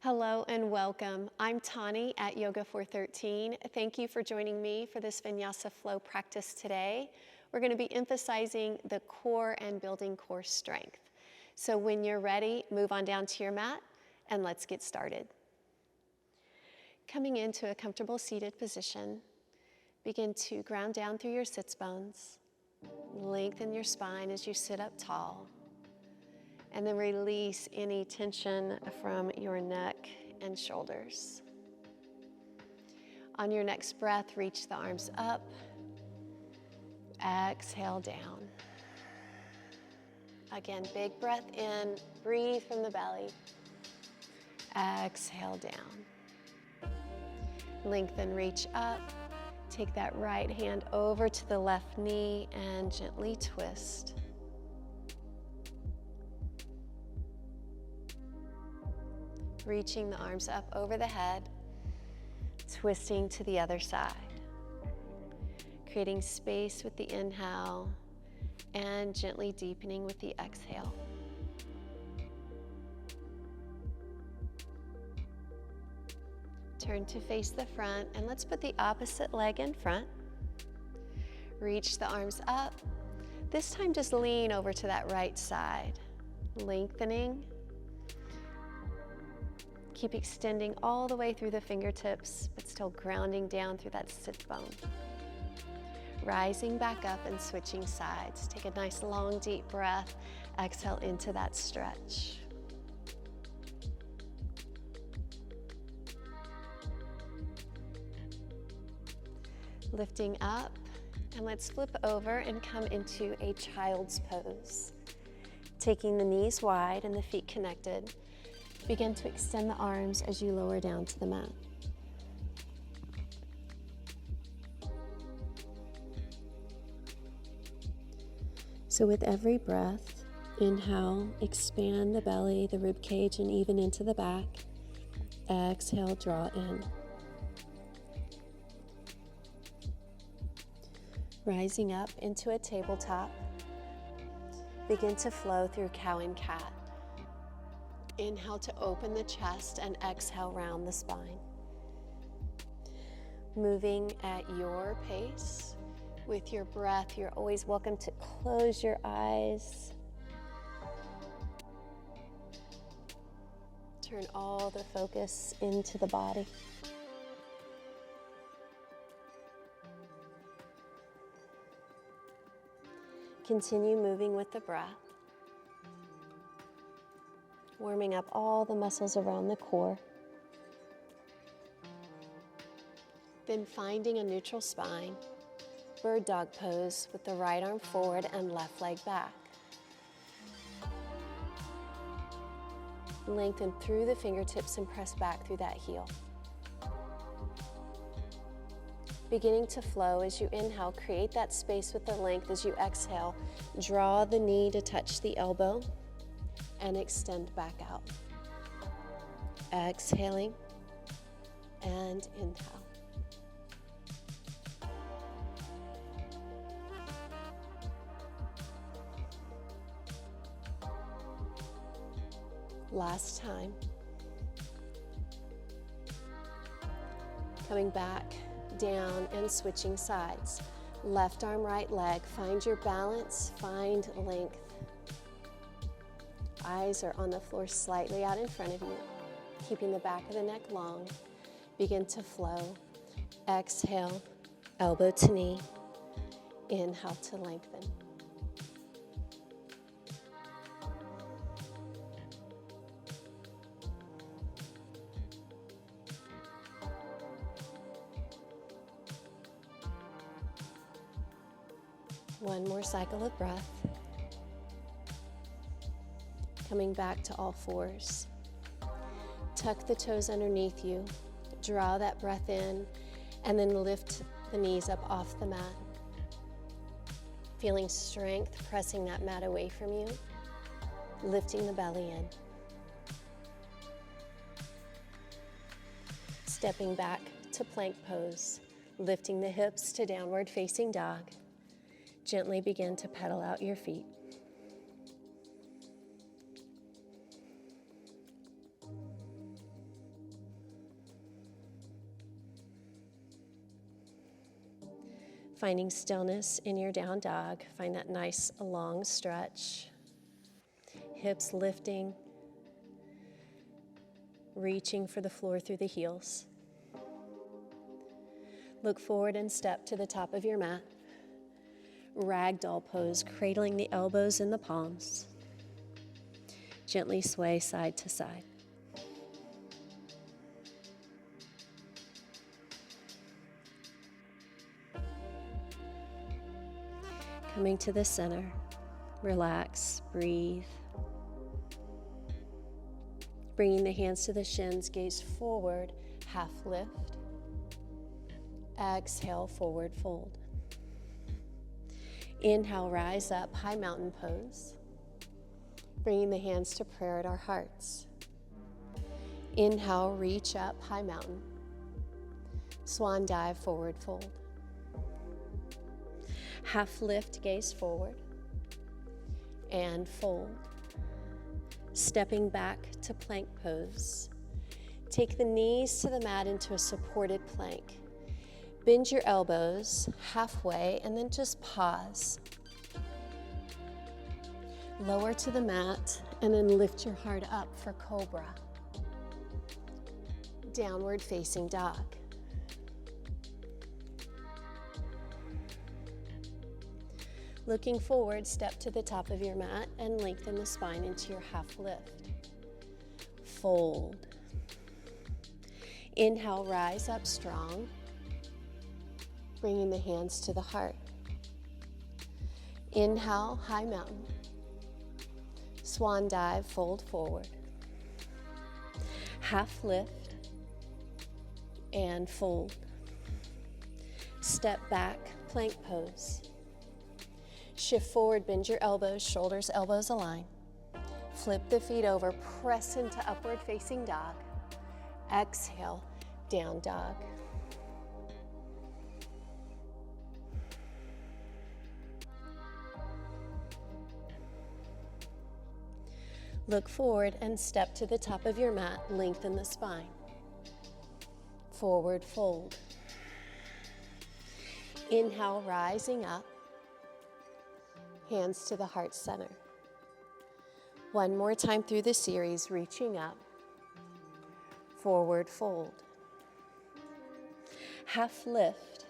Hello and welcome. I'm Tauni at Yoga 413. Thank you for joining me for this Vinyasa flow practice today. We're going to be emphasizing the core and building core strength. So when you're ready, move on down to your mat and let's get started. Coming into a comfortable seated position, begin to ground down through your sits bones. Lengthen your spine as you sit up tall. And then release any tension from your neck and shoulders. On your next breath, reach the arms up. Exhale down. Again, big breath in, breathe from the belly. Exhale down. Lengthen, reach up. Take that right hand over to the left knee and gently twist. Reaching the arms up over the head, twisting to the other side. Creating space with the inhale and gently deepening with the exhale. Turn to face the front and let's put the opposite leg in front. Reach the arms up. This time just lean over to that right side, lengthening. Keep extending all the way through the fingertips, but still grounding down through that sit bone. Rising back up and switching sides. Take a nice long deep breath. Exhale into that stretch. Lifting up, and let's flip over and come into a child's pose. Taking the knees wide and the feet connected. Begin to extend the arms as you lower down to the mat. So with every breath, inhale, expand the belly, the rib cage, and even into the back. Exhale, draw in. Rising up into a tabletop. Begin to flow through cow and cat. Inhale to open the chest and exhale round the spine. Moving at your pace. With your breath, you're always welcome to close your eyes. Turn all the focus into the body. Continue moving with the breath. Warming up all the muscles around the core. Then finding a neutral spine, bird dog pose with the right arm forward and left leg back. Lengthen through the fingertips and press back through that heel. Beginning to flow as you inhale, create that space with the length. As you exhale, draw the knee to touch the elbow. And extend back out. Exhaling and inhale. Last time. Coming back, down and switching sides. Left arm, right leg. Find your balance, find length. Eyes are on the floor slightly out in front of you, keeping the back of the neck long. Begin to flow. Exhale, elbow to knee. Inhale to lengthen. One more cycle of breath. Coming back to all fours. Tuck the toes underneath you. Draw that breath in and then lift the knees up off the mat. Feeling strength, pressing that mat away from you. Lifting the belly in. Stepping back to plank pose. Lifting the hips to downward facing dog. Gently begin to pedal out your feet. Finding stillness in your down dog. Find that nice long stretch. Hips lifting, reaching for the floor through the heels. Look forward and step to the top of your mat. Ragdoll pose, cradling the elbows in the palms. Gently sway side to side. Coming to the center, relax, breathe. Bringing the hands to the shins, gaze forward, half lift. Exhale, forward fold. Inhale, rise up, high mountain pose. Bringing the hands to prayer at our hearts. Inhale, reach up, high mountain. Swan dive, forward fold. Half lift, gaze forward. And fold. Stepping back to plank pose. Take the knees to the mat into a supported plank. Bend your elbows halfway and then just pause. Lower to the mat and then lift your heart up for cobra. Downward facing dog. Looking forward, step to the top of your mat and lengthen the spine into your half lift. Fold. Inhale, rise up strong. Bringing the hands to the heart. Inhale, high mountain. Swan dive, fold forward. Half lift and fold. Step back, plank pose. Shift forward, bend your elbows, shoulders, elbows align. Flip the feet over, press into upward facing dog. Exhale, down dog. Look forward and step to the top of your mat, lengthen the spine. Forward fold. Inhale, rising up. Hands to the heart center. One more time through the series, reaching up. Forward fold. Half lift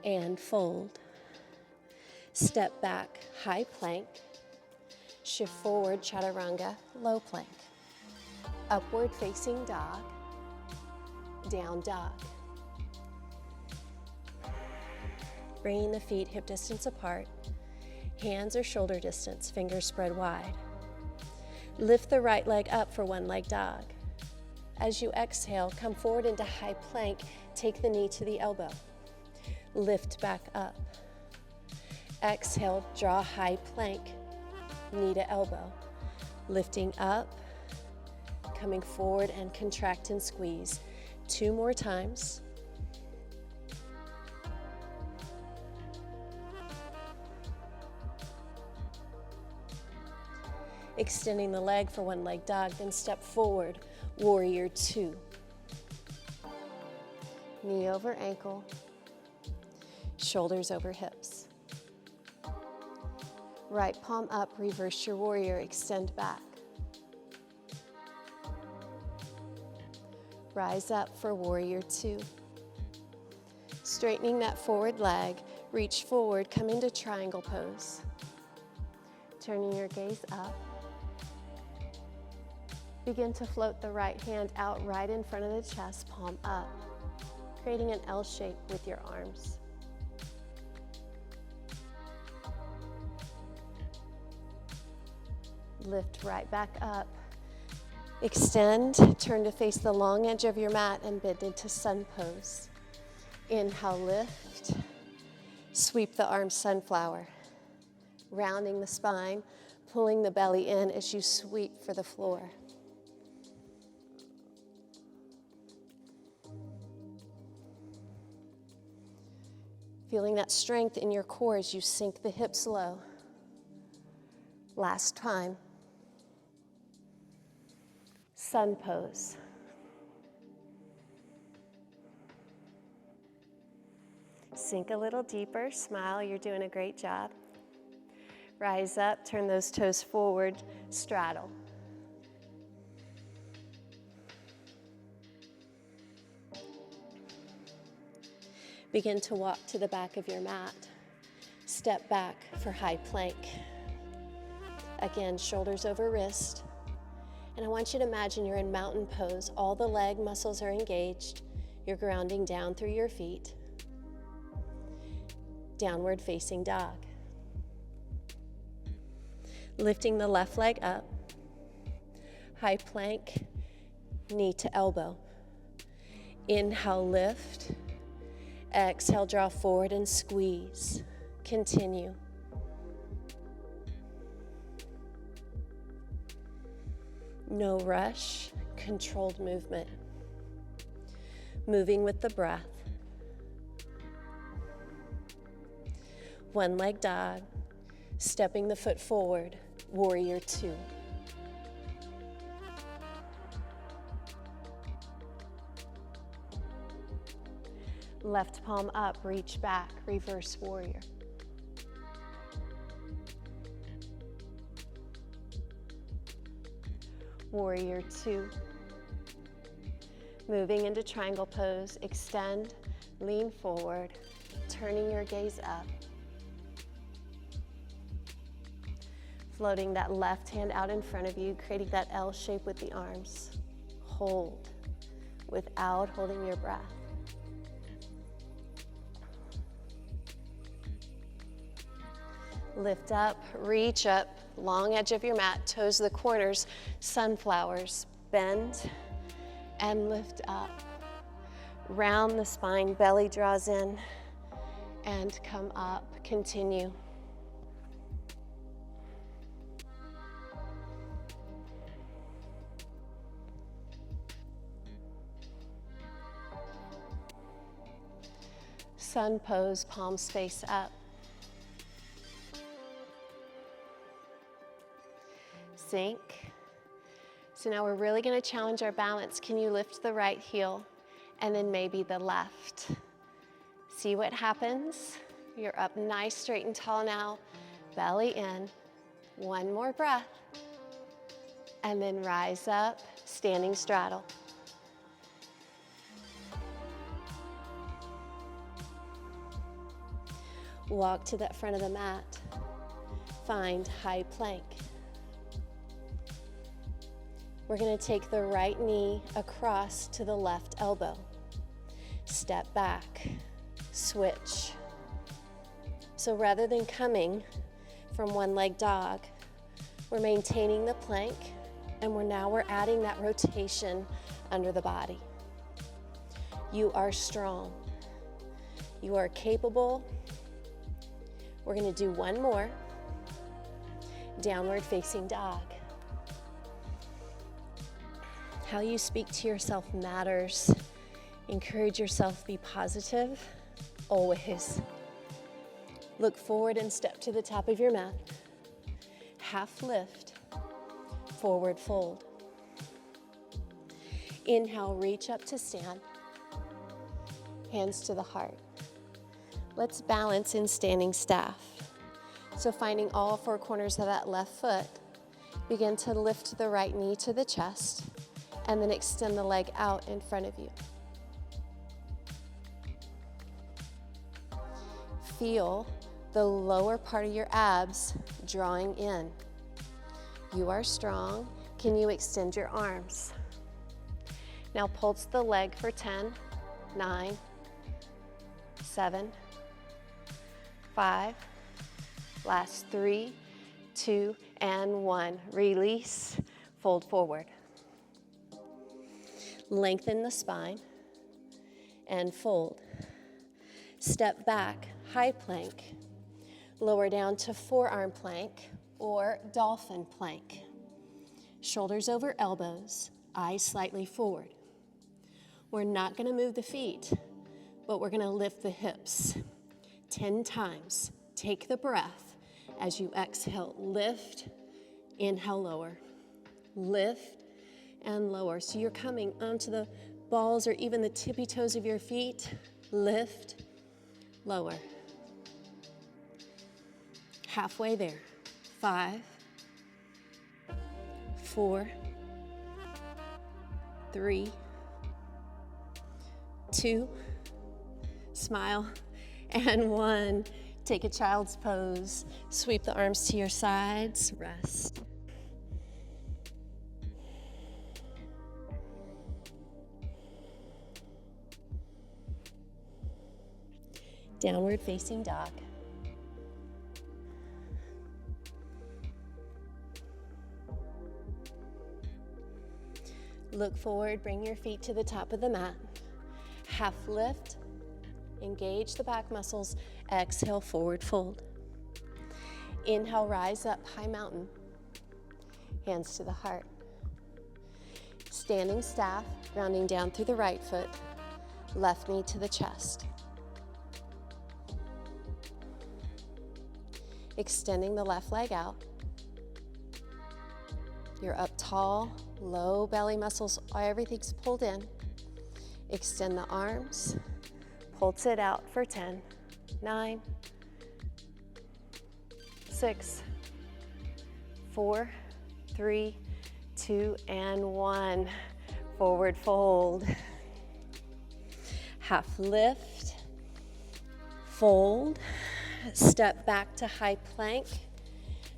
and fold. Step back, high plank. Shift forward, chaturanga, low plank. Upward facing dog, down dog. Bringing the feet hip distance apart. Hands or shoulder distance, fingers spread wide. Lift the right leg up for one leg dog. As you exhale, come forward into high plank. Take the knee to the elbow. Lift back up. Exhale, draw high plank, knee to elbow. Lifting up, coming forward and contract and squeeze. 2 more times. Extending the leg for one leg dog, then step forward, warrior 2. Knee over ankle, shoulders over hips. Right palm up, reverse your warrior, extend back. Rise up for warrior 2. Straightening that forward leg, reach forward, come into triangle pose. Turning your gaze up. Begin to float the right hand out right in front of the chest, palm up, creating an L shape with your arms. Lift right back up. Extend, turn to face the long edge of your mat and bend into sun pose. Inhale, lift. Sweep the arms, sunflower. Rounding the spine, pulling the belly in as you sweep for the floor. Feeling that strength in your core as you sink the hips low. Last time. Sun pose. Sink a little deeper, smile, you're doing a great job. Rise up, turn those toes forward, straddle. Begin to walk to the back of your mat. Step back for high plank. Again, shoulders over wrist. And I want you to imagine you're in mountain pose. All the leg muscles are engaged. You're grounding down through your feet. Downward facing dog. Lifting the left leg up. High plank, knee to elbow. Inhale, lift. Exhale, draw forward and squeeze. Continue. No rush, controlled movement. Moving with the breath. One leg dog, stepping the foot forward, warrior two. Left palm up, reach back, reverse warrior. Warrior two. Moving into triangle pose, extend, lean forward, turning your gaze up. Floating that left hand out in front of you, creating that L shape with the arms. Hold without holding your breath. Lift up, reach up, long edge of your mat, toes to the corners, sunflowers, bend and lift up. Round the spine, belly draws in and come up, continue. Sun pose, palms face up. Sink. So now we're really going to challenge our balance. Can you lift the right heel and then maybe the left? See what happens. You're up nice, straight and tall now. Belly in. One more breath. And then rise up, standing straddle. Walk to the front of the mat. Find high plank. We're going to take the right knee across to the left elbow. Step back, switch. So rather than coming from one leg dog, we're maintaining the plank and we're adding that rotation under the body. You are strong. You are capable. We're going to do one more. Downward facing dog. How you speak to yourself matters. Encourage yourself, be positive, always. Look forward and step to the top of your mat. Half lift, forward fold. Inhale, reach up to stand. Hands to the heart. Let's balance in standing staff. So finding all four corners of that left foot, begin to lift the right knee to the chest, and then extend the leg out in front of you. Feel the lower part of your abs drawing in. You are strong. Can you extend your arms? Now pulse the leg for 10, 9, 7, 5, last 3, 2, and 1. Release, fold forward. Lengthen the spine and fold. Step back, high plank. Lower down to forearm plank or dolphin plank. Shoulders over elbows, eyes slightly forward. We're not going to move the feet, but we're going to lift the hips 10 times. Take the breath as you exhale. Lift, inhale, lower. Lift and lower. So you're coming onto the balls or even the tippy toes of your feet. Lift, lower. Halfway there. 5, 4, 3, 2, smile, and 1. Take a child's pose. Sweep the arms to your sides. Rest. Downward facing dog. Look forward, bring your feet to the top of the mat. Half lift, engage the back muscles. Exhale, forward fold. Inhale, rise up, high mountain. Hands to the heart. Standing staff, grounding down through the right foot. Left knee to the chest. Extending the left leg out. You're up tall, low belly muscles, everything's pulled in. Extend the arms, pulse it out for 10, 9, 6, 4, 3, 2, and 1. Forward fold. Half lift, fold, step back to high plank,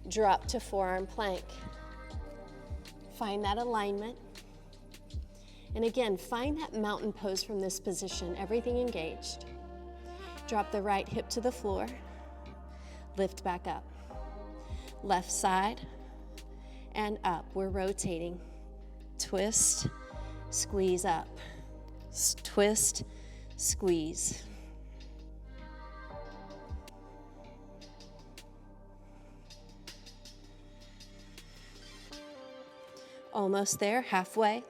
drop to forearm plank. Find that alignment. And again, find that mountain pose from this position, everything engaged. Drop the right hip to the floor, lift back up. Left side and up, we're rotating. Twist, squeeze up. Twist, squeeze. Almost there, halfway.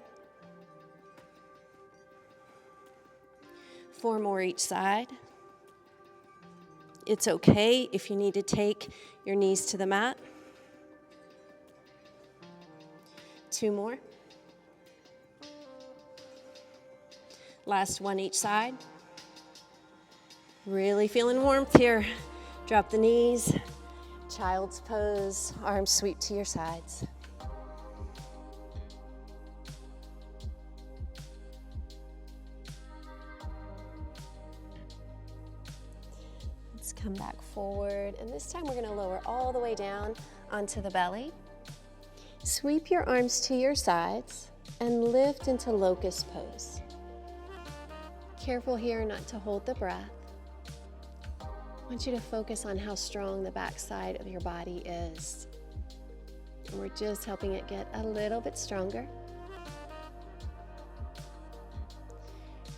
4 more each side. It's okay if you need to take your knees to the mat. 2 more. Last one each side. Really feeling warmth here. Drop the knees, child's pose, arms sweep to your sides. Come back forward, and this time we're going to lower all the way down onto the belly. Sweep your arms to your sides and lift into locust pose. Careful here not to hold the breath. I want you to focus on how strong the back side of your body is. And we're just helping it get a little bit stronger.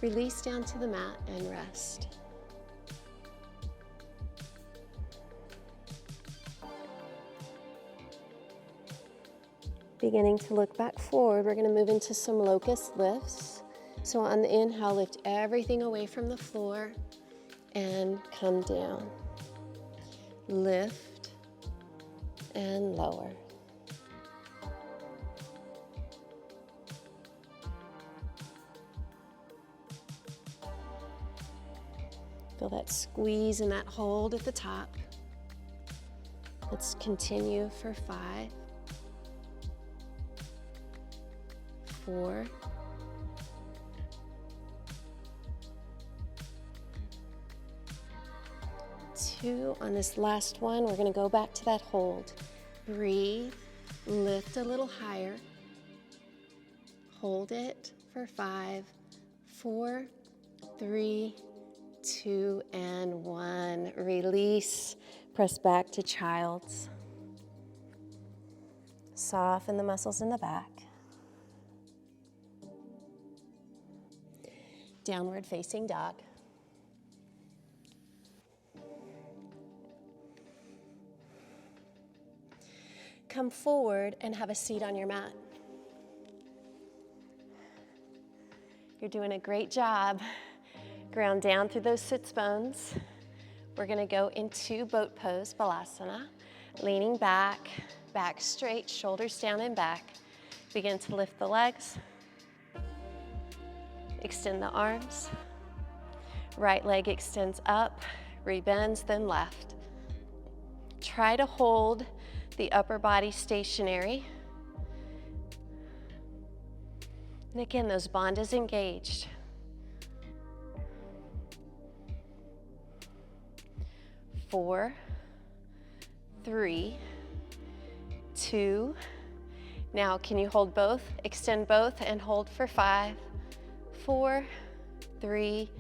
Release down to the mat and rest. Beginning to look back forward, we're going to move into some locust lifts. So on the inhale, lift everything away from the floor and come down. Lift and lower. Feel that squeeze and that hold at the top. Let's continue for 5, 4, 2. On this last one, we're going to go back to that hold. Breathe, lift a little higher. Hold it for 5, 4, 3, 2, and 1. Release, press back to child's. Soften the muscles in the back. Downward facing dog. Come forward and have a seat on your mat. You're doing a great job. Ground down through those sits bones. We're going to go into boat pose, balasana. Leaning back, back straight, shoulders down and back. Begin to lift the legs. Extend the arms. Right leg extends up, rebends, then left. Try to hold the upper body stationary. And again, those bandhas engaged. 4, 3, 2. Now, can you hold both? Extend both and hold for 5, 4, 3,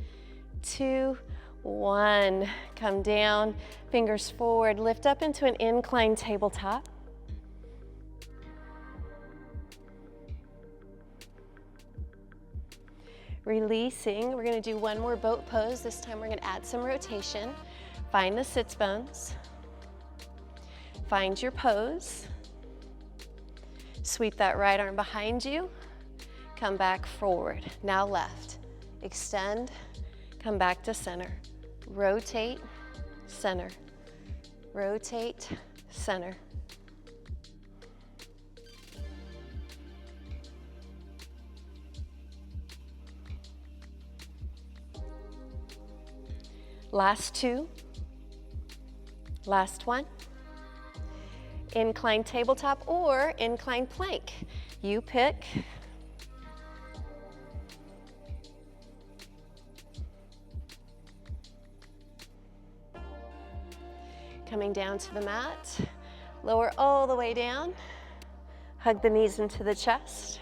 2, 1. Come down, fingers forward, lift up into an inclined tabletop. Releasing, we're going to do one more boat pose. This time we're going to add some rotation. Find the sits bones. Find your pose. Sweep that right arm behind you. Come back forward. Now left. Extend. Come back to center. Rotate, center. Rotate, center. Last 2. Last 1. Inclined tabletop or inclined plank. You pick. Coming down to the mat. Lower all the way down. Hug the knees into the chest.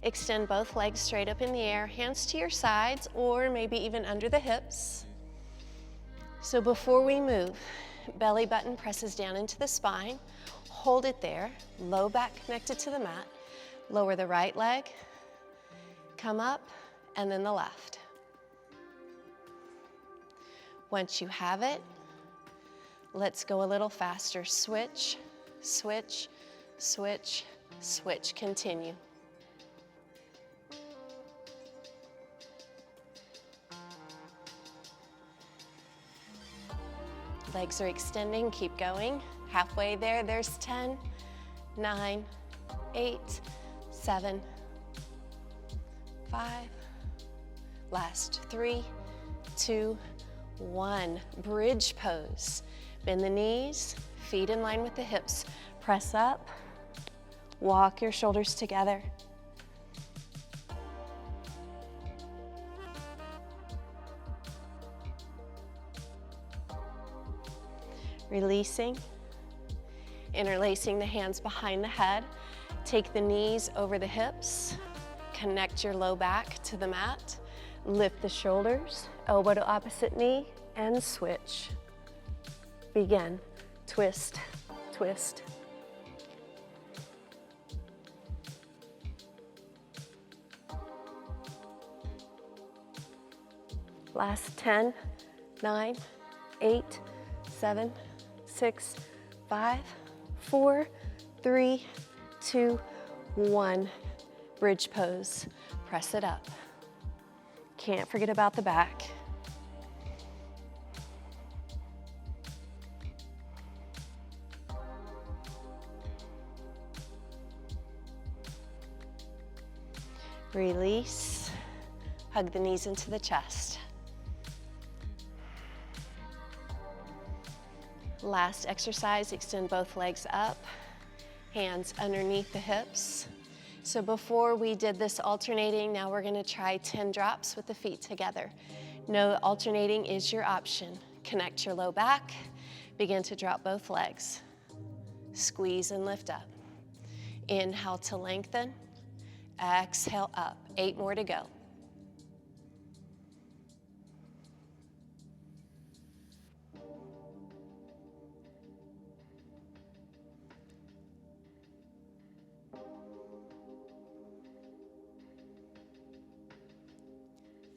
Extend both legs straight up in the air, hands to your sides or maybe even under the hips. So before we move, belly button presses down into the spine. Hold it there, low back connected to the mat. Lower the right leg, come up, and then the left. Once you have it, let's go a little faster. Switch, switch, switch, switch. Continue. Legs are extending, keep going. Halfway there, there's 10, 9, 8, 7, 5. Last 3, 2, 1. Bridge pose. Bend the knees, feet in line with the hips. Press up, walk your shoulders together. Releasing, interlacing the hands behind the head. Take the knees over the hips. Connect your low back to the mat. Lift the shoulders, elbow to opposite knee, and switch. Begin. Twist, twist. Last 10, 9, 8, 7, 6, 5, 4, 3, 2, 1. Bridge pose. Press it up. Can't forget about the back. Release. Hug the knees into the chest. Last exercise, extend both legs up, hands underneath the hips. So before we did this alternating, now we're gonna try 10 drops with the feet together. No, alternating is your option. Connect your low back, begin to drop both legs. Squeeze and lift up. Inhale to lengthen, exhale up. 8 more to go.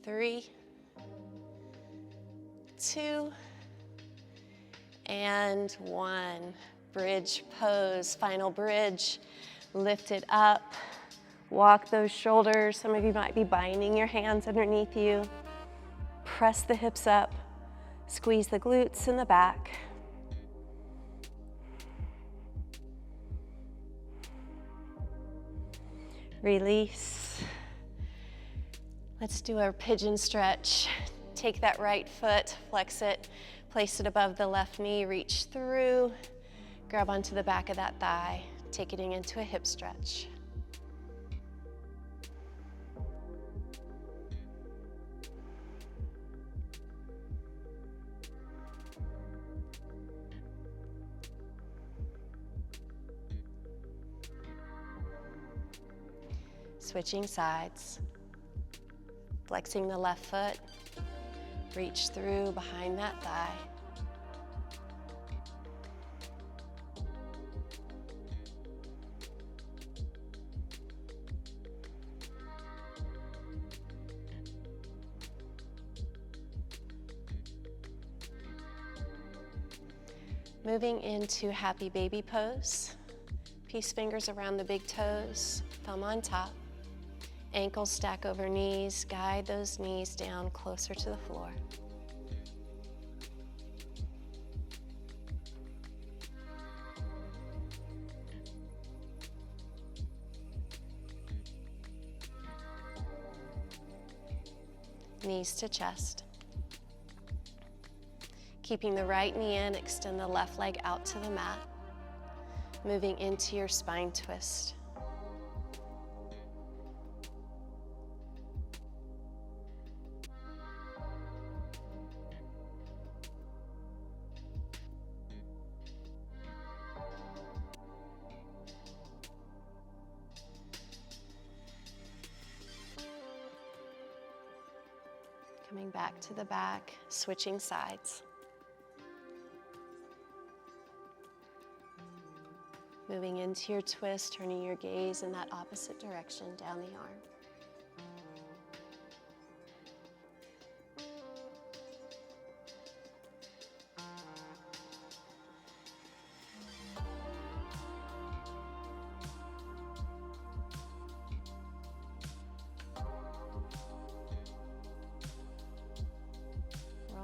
Three, 2, and 1. Bridge pose, final bridge. Lift it up, walk those shoulders. Some of you might be binding your hands underneath you. Press the hips up, squeeze the glutes in the back. Release. Let's do our pigeon stretch. Take that right foot, flex it, place it above the left knee, reach through, grab onto the back of that thigh, take it into a hip stretch. Switching sides. Flexing the left foot, reach through behind that thigh. Moving into happy baby pose. Peace fingers around the big toes, thumb on top. Ankles stack over knees, guide those knees down closer to the floor. Knees to chest. Keeping the right knee in, extend the left leg out to the mat. Moving into your spine twist. Coming back to the back, switching sides. Moving into your twist, turning your gaze in that opposite direction down the arm.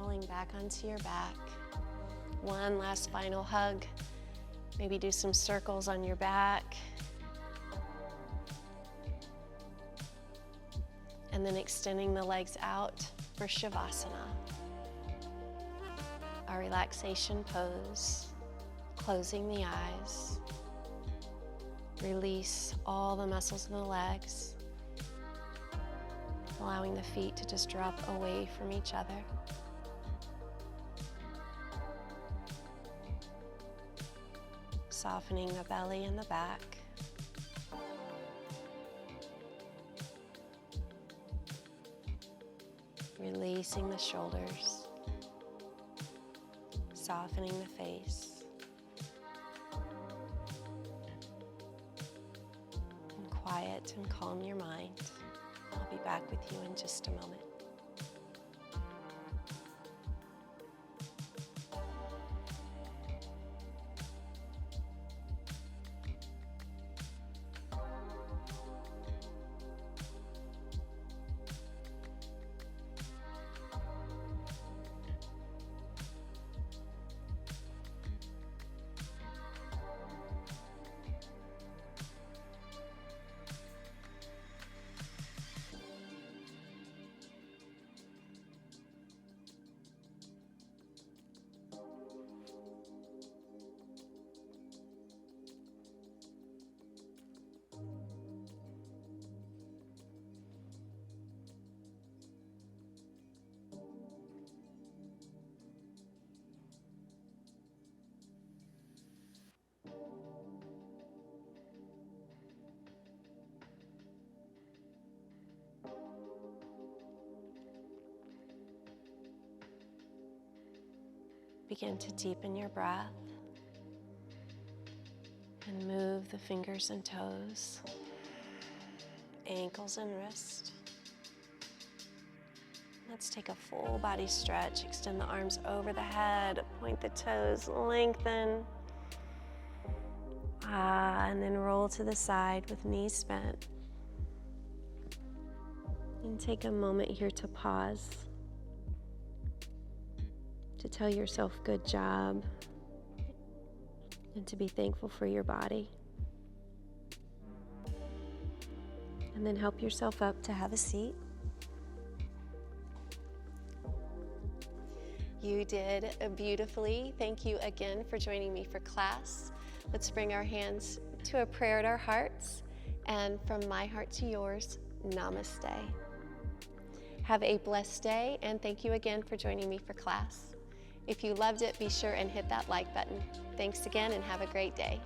Rolling back onto your back. One last final hug. Maybe do some circles on your back. And then extending the legs out for Shavasana. Our relaxation pose. Closing the eyes. Release all the muscles in the legs. Allowing the feet to just drop away from each other. Softening the belly and the back. Releasing the shoulders. Softening the face. And quiet and calm your mind. I'll be back with you in just a moment. Begin to deepen your breath and move the fingers and toes, ankles and wrists. Let's take a full body stretch. Extend the arms over the head, point the toes, lengthen. And then roll to the side with knees bent. And take a moment here to pause. To tell yourself good job and to be thankful for your body. And then help yourself up to have a seat. You did beautifully. Thank you again for joining me for class. Let's bring our hands to a prayer at our hearts. And from my heart to yours, namaste. Have a blessed day, and thank you again for joining me for class. If you loved it, be sure and hit that like button. Thanks again, and have a great day.